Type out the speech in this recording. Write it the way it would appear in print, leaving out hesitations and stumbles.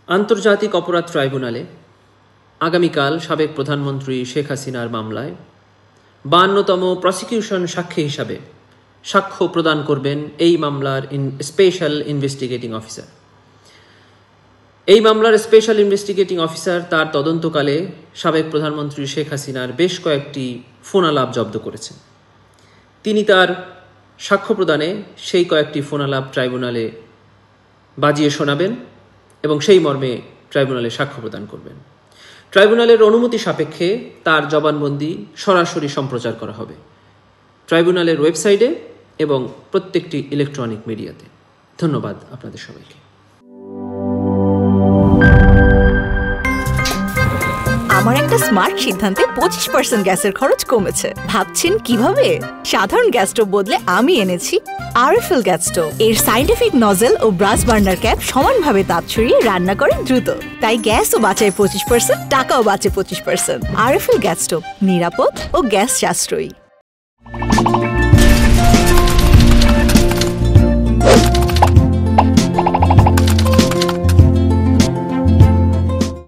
আন্তর্জাতিক অপরাধ ট্রাইব্যুনালে আগামীকাল সাবেক প্রধানমন্ত্রী শেখ হাসিনার মামলায় 52তম প্রসিকিউশন সাক্ষী হিসাবে সাক্ষ্য প্রদান করবেন এই মামলার স্পেশাল ইনভেস্টিগেটিং অফিসার। এই মামলার স্পেশাল ইনভেস্টিগেটিং অফিসার তার তদন্তকালে সাবেক প্রধানমন্ত্রী শেখ হাসিনার বেশ কয়েকটি ফোনালাপ জব্দ করেছেন। তিনি তার সাক্ষ্য প্রদানে সেই কয়েকটি ফোনালাপ ট্রাইব্যুনালে বাজিয়ে শোনাবেন এবং সেই মর্মে ট্রাইব্যুনালে সাক্ষ্য প্রদান করবেন। ট্রাইব্যুনালের অনুমতি সাপেক্ষে তার জবানবন্দি সরাসরি সম্প্রচার করা হবে ট্রাইব্যুনালের ওয়েবসাইটে এবং প্রত্যেকটি ইলেকট্রনিক মিডিয়াতে। ধন্যবাদ আপনাদের সবাইকে। আমার একটা স্মার্ট সিদ্ধান্তে 25% গ্যাসের খরচ কমেছে। ভাবছেন কিভাবে? সাধারণ গ্যাস স্টোভ বদলে আমি এনেছি আরএফএল গ্যাস স্টোভ। এর সাইন্টিফিক নজল ও ব্রাস বার্নার ক্যাপ সমানভাবে তাপ ছড়িয়ে রান্না করে দ্রুত, তাই গ্যাসও বাঁচায় 25%, টাকাও বাঁচে 25%। আরএফএল গ্যাস স্টোভ নিরাপদ ও গ্যাস সাশ্রয়ী।